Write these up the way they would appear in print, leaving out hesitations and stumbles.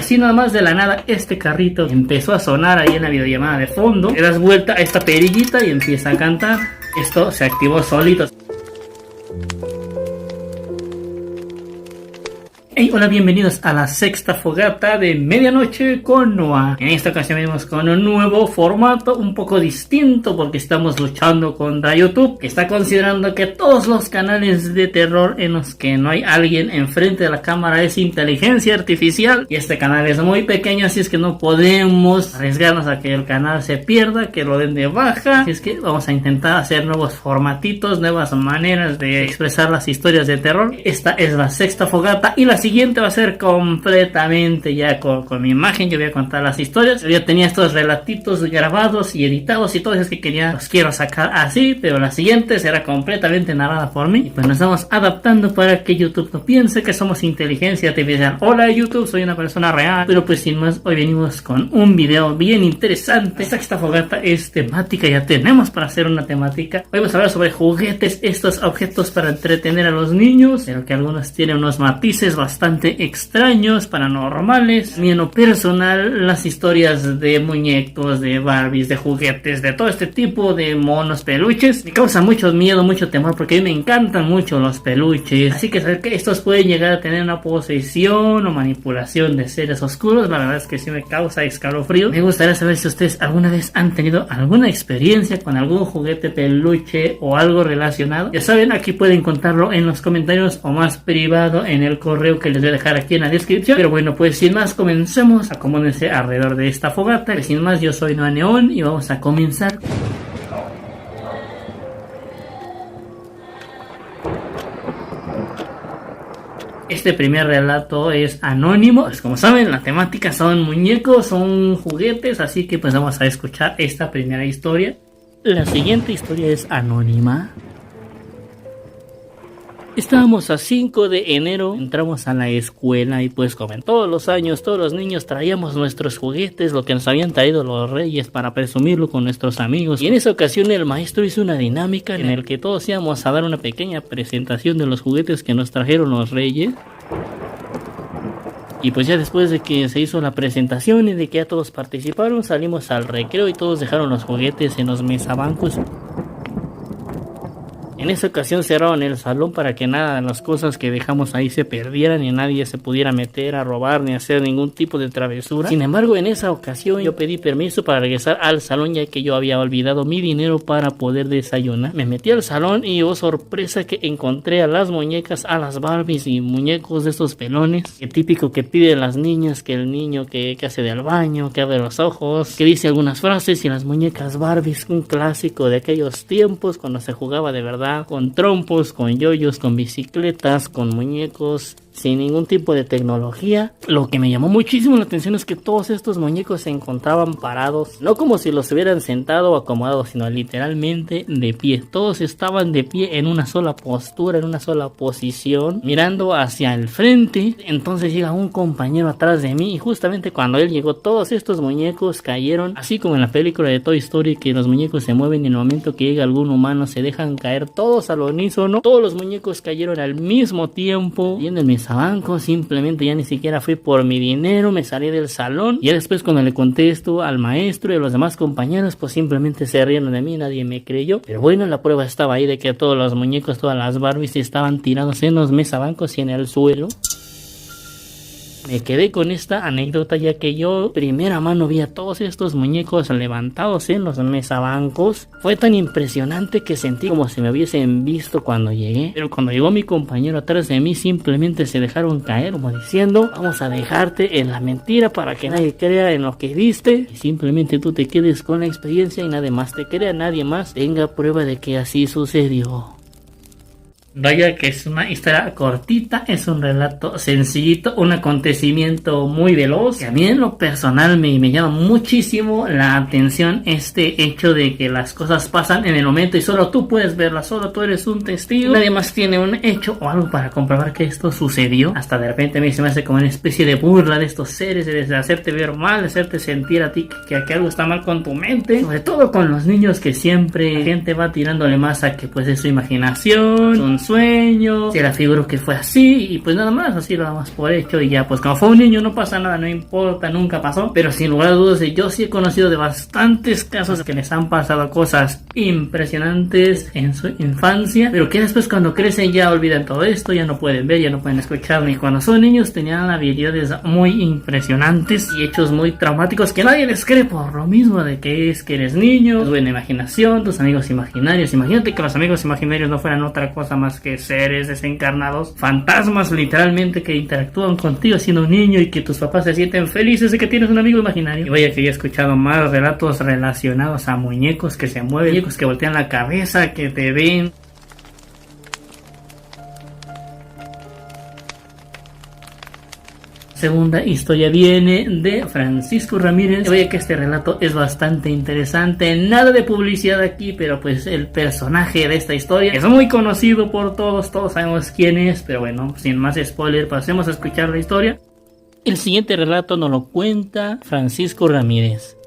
Así nada más de la nada este carrito empezó a sonar ahí en la videollamada de fondo. Le das vuelta a esta perillita y empieza a cantar. Esto se activó solito. Hey, hola, bienvenidos a la sexta fogata de medianoche con Noah. En esta ocasión venimos con un nuevo formato un poco distinto porque estamos luchando contra YouTube, que está considerando que todos los canales de terror en los que no hay alguien enfrente de la cámara es inteligencia artificial, y este canal es muy pequeño, así es que no podemos arriesgarnos a que el canal se pierda, que lo den de baja. Así es que vamos a intentar hacer nuevos formatitos, nuevas maneras de expresar las historias de terror. Esta es la sexta fogata y la siguiente va a ser completamente ya con mi imagen. Yo voy a contar las historias. Yo ya tenía estos relatitos grabados y editados y todo, es que los quiero sacar así, pero la siguiente será completamente narrada por mí. Y pues nos estamos adaptando para que YouTube no piense que somos inteligencia artificial. Hola YouTube, soy una persona real. Pero pues sin más, hoy venimos con un video bien interesante. Esta fogata es temática, ya tenemos para hacer una temática. Hoy vamos a hablar sobre juguetes, estos objetos para entretener a los niños, pero que algunos tienen unos matices bastante extraños, paranormales. A mí en lo personal, las historias de muñecos, de Barbies, de juguetes, de todo este tipo de monos, peluches, me causan mucho miedo, mucho temor, porque a mí me encantan mucho los peluches. Así que saber que estos pueden llegar a tener una posesión o manipulación de seres oscuros, la verdad es que sí me causa escalofrío. Me gustaría saber si ustedes alguna vez han tenido alguna experiencia con algún juguete, peluche o algo relacionado. Ya saben, aquí pueden contarlo en los comentarios o más privado en el correo que les voy a dejar aquí en la descripción. Pero bueno, pues sin más, comencemos. Acomódense alrededor de esta fogata. Sin más, yo soy Noah Neón y vamos a comenzar. Este primer relato es anónimo. Pues como saben, la temática son muñecos, son juguetes, así que pues vamos a escuchar esta primera historia. La siguiente historia es anónima. Estábamos a 5 de enero, entramos a la escuela y pues como en todos los años, todos los niños traíamos nuestros juguetes, lo que nos habían traído los reyes para presumirlo con nuestros amigos. Y en esa ocasión el maestro hizo una dinámica en la que todos íbamos a dar una pequeña presentación de los juguetes que nos trajeron los reyes. Y pues ya después de que se hizo la presentación y de que ya todos participaron, salimos al recreo y todos dejaron los juguetes en los mesabancos. En esa ocasión cerraron el salón para que nada de las cosas que dejamos ahí se perdieran y nadie se pudiera meter a robar ni hacer ningún tipo de travesura. Sin embargo, en esa ocasión yo pedí permiso para regresar al salón, ya que yo había olvidado mi dinero para poder desayunar. Me metí al salón y oh sorpresa que encontré a las muñecas, a las Barbies y muñecos de estos pelones. Que típico que piden las niñas, que el niño que hace del baño, que abre los ojos, que dice algunas frases, y las muñecas Barbies, un clásico de aquellos tiempos cuando se jugaba de verdad, con trompos, con yoyos, con bicicletas, con muñecos, sin ningún tipo de tecnología. Lo que me llamó muchísimo la atención es que todos estos muñecos se encontraban parados, no como si los hubieran sentado o acomodado, sino literalmente de pie. Todos estaban de pie en una sola postura, en una sola posición, mirando hacia el frente. Entonces llega un compañero atrás de mí y justamente cuando él llegó, todos estos muñecos cayeron, así como en la película de Toy Story, que los muñecos se mueven y en el momento que llega algún humano se dejan caer todos al unísono. Todos los muñecos cayeron al mismo tiempo y en el mesabanco. Simplemente ya ni siquiera fui por mi dinero, me salí del salón. Y después cuando le contesto al maestro y a los demás compañeros, pues simplemente se rieron de mí, nadie me creyó. Pero bueno, la prueba estaba ahí de que todos los muñecos, todas las Barbies estaban tirados en los mesabancos y en el suelo. Me quedé con esta anécdota ya que yo primera mano vi a todos estos muñecos levantados en los mesabancos. Fue tan impresionante que sentí como si me hubiesen visto cuando llegué. Pero cuando llegó mi compañero atrás de mí, simplemente se dejaron caer, como diciendo: vamos a dejarte en la mentira para que nadie crea en lo que viste y simplemente tú te quedes con la experiencia y nadie más te crea, nadie más tenga prueba de que así sucedió. Vaya que es una historia cortita, es un relato sencillito, un acontecimiento muy veloz, que a mí en lo personal me llama muchísimo la atención este hecho de que las cosas pasan en el momento y solo tú puedes verlas, solo tú eres un testigo, nadie más tiene un hecho o algo para comprobar que esto sucedió. Hasta de repente a mí se me hace como una especie de burla de estos seres, de hacerte ver mal, de hacerte sentir a ti que algo está mal con tu mente, sobre todo con los niños, que siempre la gente va tirándole más a que pues es su imaginación, son sueño, si era figuro que fue así, y pues nada más, así lo damos por hecho, y ya pues como fue un niño no pasa nada, no importa, nunca pasó. Pero sin lugar a dudas yo sí he conocido de bastantes casos que les han pasado cosas impresionantes en su infancia, pero que después cuando crecen ya olvidan todo esto, ya no pueden ver, ya no pueden escuchar, ni cuando son niños tenían habilidades muy impresionantes y hechos muy traumáticos que nadie les cree por lo mismo de que es que eres niño, tu buena imaginación, tus amigos imaginarios. Imagínate que los amigos imaginarios no fueran otra cosa más que seres desencarnados, fantasmas literalmente que interactúan contigo siendo un niño y que tus papás se sienten felices de que tienes un amigo imaginario. Y vaya que yo he escuchado más relatos relacionados a muñecos que se mueven, muñecos que voltean la cabeza, que te ven. Segunda historia viene de Francisco Ramírez. Oye que este relato es bastante interesante, nada de publicidad aquí, pero pues el personaje de esta historia es muy conocido por todos sabemos quién es, pero bueno, sin más spoiler, pasemos a escuchar la historia. El siguiente relato nos lo cuenta Francisco Ramírez.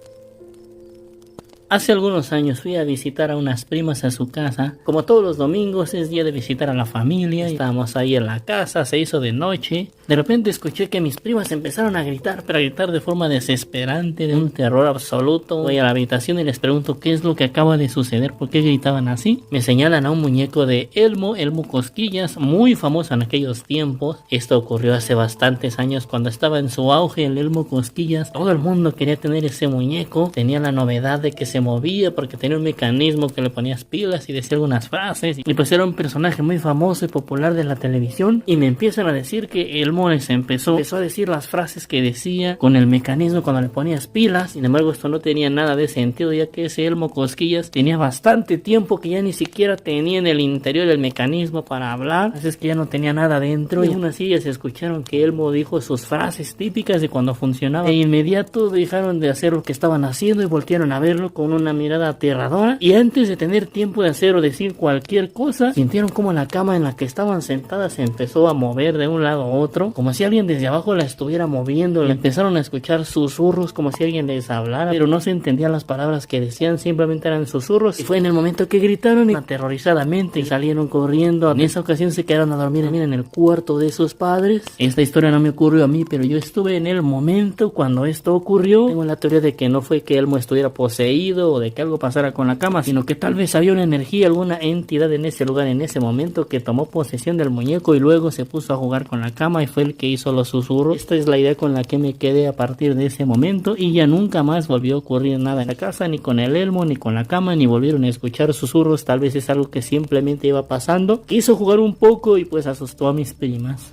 Hace algunos años fui a visitar a unas primas a su casa. Como todos los domingos es día de visitar a la familia. Estábamos ahí en la casa, se hizo de noche. De repente escuché que mis primas empezaron a gritar, pero a gritar de forma desesperante, de un terror absoluto. Voy a la habitación y les pregunto qué es lo que acaba de suceder, por qué gritaban así. Me señalan a un muñeco de Elmo Cosquillas, muy famoso en aquellos tiempos. Esto ocurrió hace bastantes años cuando estaba en su auge el Elmo Cosquillas. Todo el mundo quería tener ese muñeco. Tenía la novedad de que se movía porque tenía un mecanismo que le ponías pilas y decía algunas frases, y pues era un personaje muy famoso y popular de la televisión. Y me empiezan a decir que Elmo les empezó a decir las frases que decía con el mecanismo cuando le ponías pilas. Sin embargo, esto no tenía nada de sentido, ya que ese Elmo Cosquillas tenía bastante tiempo que ya ni siquiera tenía en el interior el mecanismo para hablar, así es que ya no tenía nada dentro. Y aún así ya se escucharon que Elmo dijo sus frases típicas de cuando funcionaba, e inmediato dejaron de hacer lo que estaban haciendo y voltearon a verlo con una mirada aterradora. Y antes de tener tiempo de hacer o decir cualquier cosa, sintieron como la cama en la que estaban sentadas se empezó a mover de un lado a otro, como si alguien desde abajo la estuviera moviendo. Y empezaron a escuchar susurros como si alguien les hablara, pero no se entendían las palabras que decían, simplemente eran susurros. Y fue en el momento que gritaron aterrorizadamente y salieron corriendo. En esa ocasión se quedaron a dormir en el cuarto de sus padres. Esta historia no me ocurrió a mí, pero yo estuve en el momento cuando esto ocurrió. Tengo la teoría de que no fue que Elmo estuviera poseído o de que algo pasara con la cama, sino que tal vez había una energía, alguna entidad en ese lugar, en ese momento, que tomó posesión del muñeco y luego se puso a jugar con la cama y fue el que hizo los susurros. Esta es la idea con la que me quedé a partir de ese momento, y ya nunca más volvió a ocurrir nada en la casa, ni con el Elmo, ni con la cama, ni volvieron a escuchar susurros. Tal vez es algo que simplemente iba pasando, quiso jugar un poco y pues asustó a mis primas.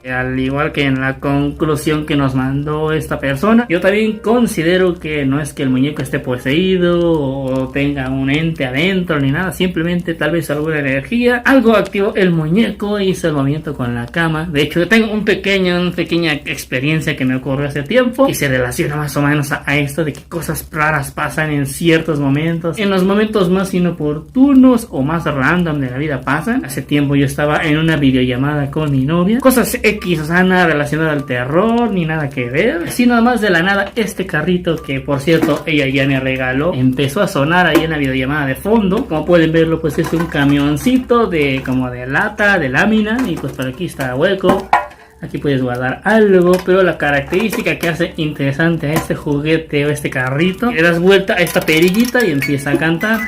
Al igual que en la conclusión que nos mandó esta persona, yo también considero que no es que el muñeco esté poseído o tenga un ente adentro ni nada, simplemente tal vez alguna energía, algo activó el muñeco, hizo el movimiento con la cama. De hecho, yo tengo una pequeña experiencia que me ocurrió hace tiempo y se relaciona más o menos a esto de que cosas raras pasan en ciertos momentos, en los momentos más inoportunos o más random de la vida pasan. Hace tiempo yo estaba en una videollamada con mi novia, cosas X, o sea, nada relacionado al terror ni nada que ver, así nada más de la nada este carrito, que por cierto ella ya me regaló, empezó a sonar ahí en la videollamada de fondo. Como pueden verlo, pues es un camioncito de como de lata, de lámina, y pues por aquí está hueco. Aquí puedes guardar algo, pero la característica que hace interesante a este juguete o este carrito, le das vuelta a esta perillita y empieza a cantar.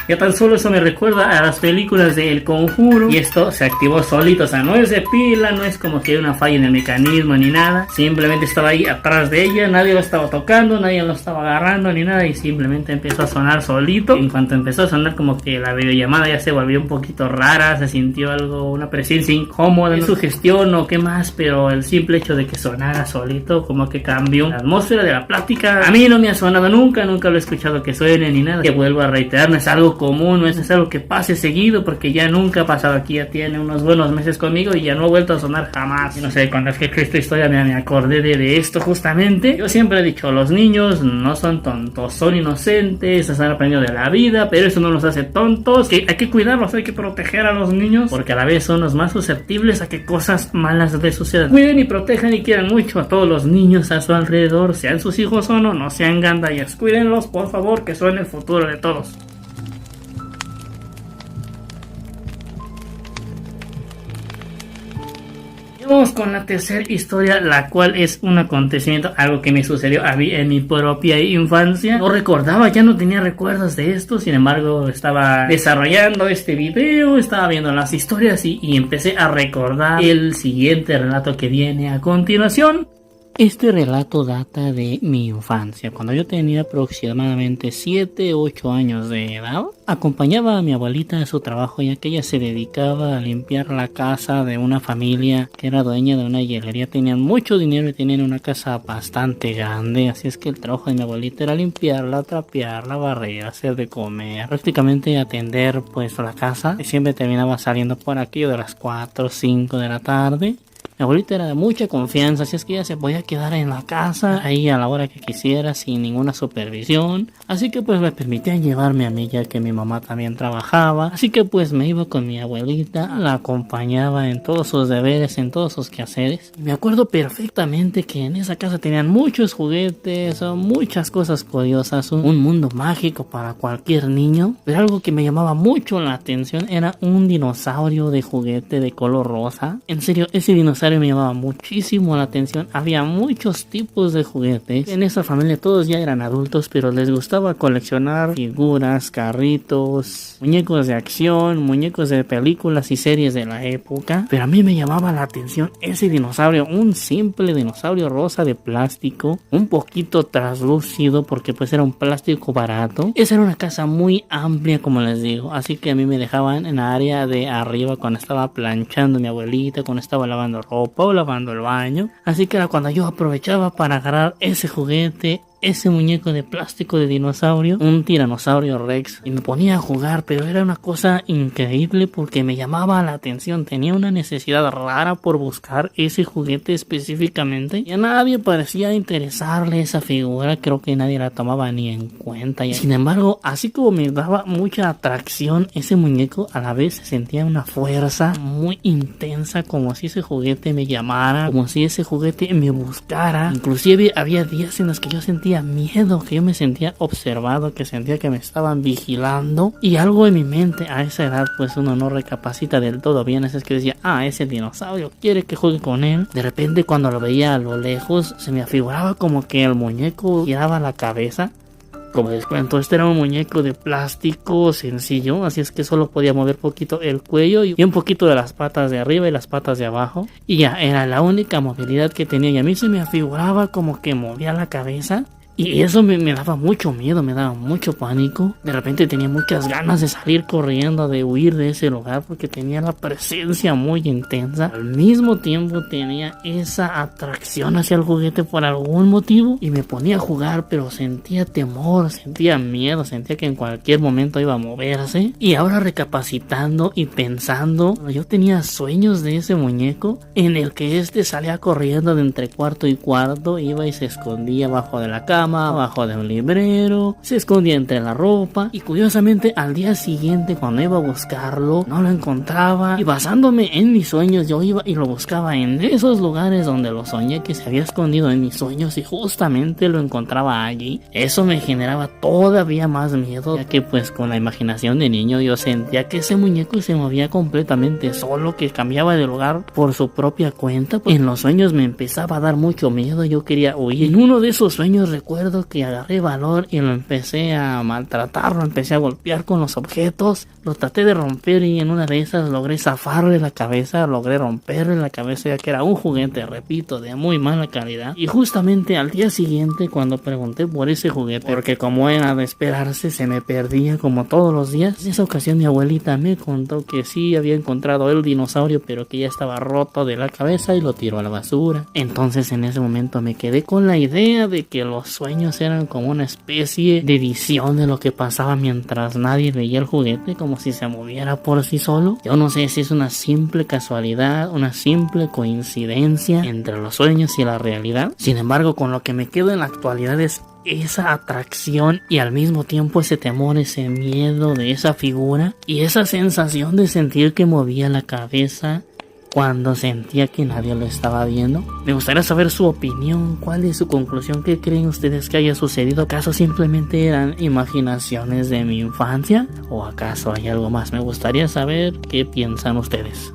Ya tan solo eso me recuerda a las películas de El Conjuro, y esto se activó solito, o sea, no es de pila, no es como que hay una falla en el mecanismo ni nada, simplemente estaba ahí atrás de ella, nadie lo estaba tocando, nadie lo estaba agarrando ni nada, y simplemente empezó a sonar solito. En cuanto empezó a sonar, como que la videollamada ya se volvió un poquito rara, se sintió algo, una presencia incómoda, no sugestión o qué más, pero el simple hecho de que sonara solito como que cambió la atmósfera de la plática. A mí no me ha sonado nunca lo he escuchado que suene ni nada, que vuelvo a reiterar, no es algo común, no es algo que pase seguido, porque ya nunca ha pasado aquí, ya tiene unos buenos meses conmigo y ya no ha vuelto a sonar jamás. Y no sé, cuando es que esta historia me acordé de esto justamente. Yo siempre he dicho, los niños no son tontos, son inocentes, están aprendiendo de la vida, pero eso no los hace tontos, que hay que cuidarlos, hay que proteger a los niños, porque a la vez son los más susceptibles a que cosas malas les sucedan. Cuiden y protejan y quieran mucho a todos los niños a su alrededor, sean sus hijos o no, no sean gandallas, cuídenlos por favor, que son el futuro de todos. Vamos con la tercera historia, la cual es un acontecimiento, algo que me sucedió a mí en mi propia infancia. No recordaba, ya no tenía recuerdos de esto, sin embargo estaba desarrollando este video, estaba viendo las historias y empecé a recordar el siguiente relato que viene a continuación. Este relato data de mi infancia, cuando yo tenía aproximadamente 7 u 8 años de edad. Acompañaba a mi abuelita a su trabajo, ya que ella se dedicaba a limpiar la casa de una familia que era dueña de una hierrería. Tenían mucho dinero y tenían una casa bastante grande, así es que el trabajo de mi abuelita era limpiarla, trapearla, barrer, hacer de comer, prácticamente atender pues la casa. Y siempre terminaba saliendo por aquello de las 4 o 5 de la tarde. Mi abuelita era de mucha confianza, así es que ella se podía quedar en la casa ahí a la hora que quisiera sin ninguna supervisión. Así que pues me permitían llevarme a mí, ya que mi mamá también trabajaba. Así que pues me iba con mi abuelita, la acompañaba en todos sus deberes, en todos sus quehaceres. Y me acuerdo perfectamente que en esa casa tenían muchos juguetes, muchas cosas curiosas, un mundo mágico para cualquier niño. Pero algo que me llamaba mucho la atención era un dinosaurio de juguete de color rosa. En serio, ese dinosaurio me llamaba muchísimo la atención. Había muchos tipos de juguetes. En esa familia todos ya eran adultos, pero les gustaba coleccionar figuras, carritos, muñecos de acción, muñecos de películas y series de la época. Pero a mí me llamaba la atención ese dinosaurio, un simple dinosaurio rosa de plástico, un poquito translúcido porque pues era un plástico barato. Esa era una casa muy amplia, como les digo, así que a mí me dejaban en la área de arriba cuando estaba planchando mi abuelita, cuando estaba lavando ropa o lavando el baño. Así que era cuando yo aprovechaba para agarrar ese juguete, ese muñeco de plástico de dinosaurio, un tiranosaurio rex, y me ponía a jugar. Pero era una cosa increíble porque me llamaba la atención. Tenía una necesidad rara por buscar ese juguete específicamente y a nadie parecía interesarle esa figura. Creo que nadie la tomaba ni en cuenta. Sin embargo, así como me daba mucha atracción ese muñeco, a la vez sentía una fuerza muy intensa, como si ese juguete me llamara, como si ese juguete me buscara. Inclusive había días en los que yo sentía miedo, que yo me sentía observado, que sentía que me estaban vigilando. Y algo en mi mente a esa edad pues uno no recapacita del todo bien. Así es que decía, ese dinosaurio quiere que juegue con él. De repente cuando lo veía a lo lejos se me afiguraba como que el muñeco giraba la cabeza. Como les cuento, este era un muñeco de plástico sencillo, así es que solo podía mover poquito el cuello y un poquito de las patas de arriba y las patas de abajo. Y ya era la única movilidad que tenía, y a mí se me afiguraba como que movía la cabeza. Y eso me daba mucho miedo, me daba mucho pánico. De repente tenía muchas ganas de salir corriendo, de huir de ese lugar, porque tenía la presencia muy intensa. Al mismo tiempo tenía esa atracción hacia el juguete por algún motivo. Y me ponía a jugar, pero sentía temor, sentía miedo, sentía que en cualquier momento iba a moverse. Y ahora recapacitando y pensando, yo tenía sueños de ese muñeco en el que salía corriendo de entre cuarto y cuarto, iba y se escondía abajo de la cama, abajo de un librero, se escondía entre la ropa. Y curiosamente al día siguiente, cuando iba a buscarlo, no lo encontraba. Y basándome en mis sueños, yo iba y lo buscaba en esos lugares donde lo soñé que se había escondido en mis sueños, y justamente lo encontraba allí. Eso me generaba todavía más miedo, ya que pues con la imaginación de niño yo sentía que ese muñeco se movía completamente solo, que cambiaba de lugar por su propia cuenta. En los sueños me empezaba a dar mucho miedo, yo quería huir. En uno de esos sueños recuerdo que agarré valor y lo empecé a maltratar, lo empecé a golpear con los objetos, lo traté de romper, y en una de esas logré zafarle la cabeza, logré romperle la cabeza, ya que era un juguete, repito, de muy mala calidad. Y justamente al día siguiente, cuando pregunté por ese juguete, porque como era de esperarse, se me perdía como todos los días, en esa ocasión mi abuelita me contó que sí había encontrado el dinosaurio, pero que ya estaba roto de la cabeza y lo tiró a la basura. Entonces en ese momento me quedé con la idea de que los sueños eran como una especie de visión de lo que pasaba mientras nadie veía el juguete, como si se moviera por sí solo. Yo no sé si es una simple casualidad, una simple coincidencia entre los sueños y la realidad. Sin embargo, con lo que me quedo en la actualidad es esa atracción y al mismo tiempo ese temor, ese miedo de esa figura y esa sensación de sentir que movía la cabeza cuando sentía que nadie lo estaba viendo. Me gustaría saber su opinión, cuál es su conclusión, qué creen ustedes que haya sucedido. ¿Acaso simplemente eran imaginaciones de mi infancia? ¿O acaso hay algo más? Me gustaría saber qué piensan ustedes.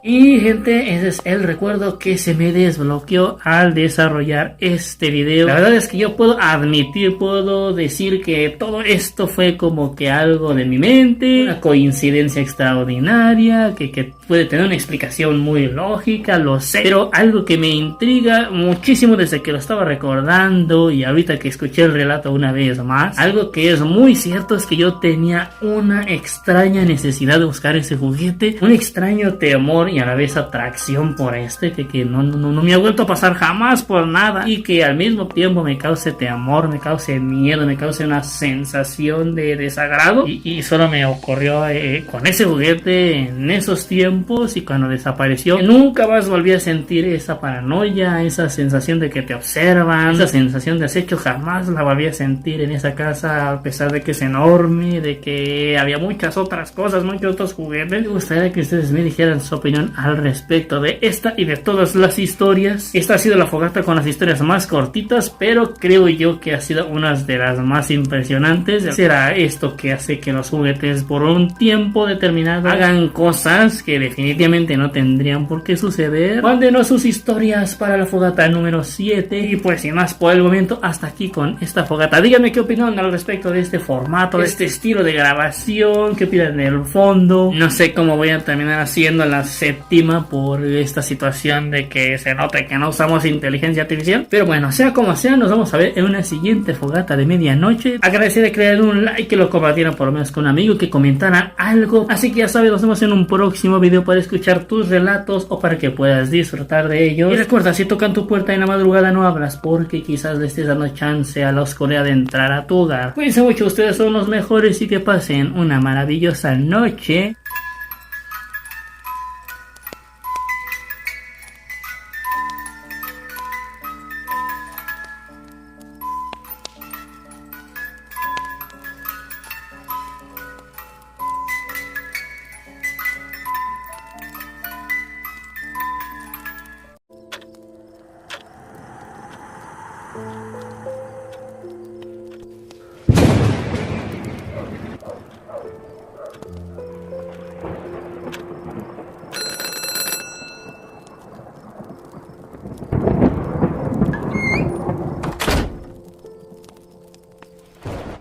Y gente, ese es el recuerdo que se me desbloqueó al desarrollar este video. La verdad es que yo puedo admitir, puedo decir que todo esto fue como que algo de mi mente, una coincidencia extraordinaria, que puede tener una explicación muy lógica, lo sé, pero algo que me intriga muchísimo desde que lo estaba recordando y ahorita que escuché el relato una vez más, algo que es muy cierto es que yo tenía una extraña necesidad de buscar ese juguete, un extraño temor y a la vez atracción por que no me ha vuelto a pasar jamás por nada, y que al mismo tiempo me cause temor, me cause miedo, me cause una sensación de desagrado, y solo me ocurrió con ese juguete en esos tiempos, y cuando desapareció nunca más volví a sentir esa paranoia, esa sensación de que te observan, esa sensación de acecho, jamás la volví a sentir en esa casa, a pesar de que es enorme, de que había muchas otras cosas, muchos otros juguetes. Me gustaría que ustedes me dijeran su opinión al respecto de esta y de todas las historias. Esta ha sido la fogata con las historias más cortitas, pero creo yo que ha sido una de las más impresionantes. Será esto que hace que los juguetes por un tiempo determinado hagan cosas que definitivamente no tendrían por qué suceder. Mándenos sus historias para la fogata número 7. Y pues sin más por el momento, hasta aquí con esta fogata. Díganme qué opinan al respecto de este formato, de este estilo de grabación, qué opinan del fondo. No sé cómo voy a terminar haciendo la séptima por esta situación de que se nota que no usamos inteligencia artificial, pero bueno, sea como sea, nos vamos a ver en una siguiente fogata de medianoche. Agradeceré que le den un like, que lo compartieran por lo menos con un amigo, que comentaran algo. Así que ya sabes, nos vemos en un próximo video para escuchar tus relatos o para que puedas disfrutar de ellos. Y recuerda, si tocan tu puerta en la madrugada no abras, porque quizás le estés dando chance a la oscuridad de entrar a tu hogar. Cuídense mucho, ustedes son los mejores y que pasen una maravillosa noche.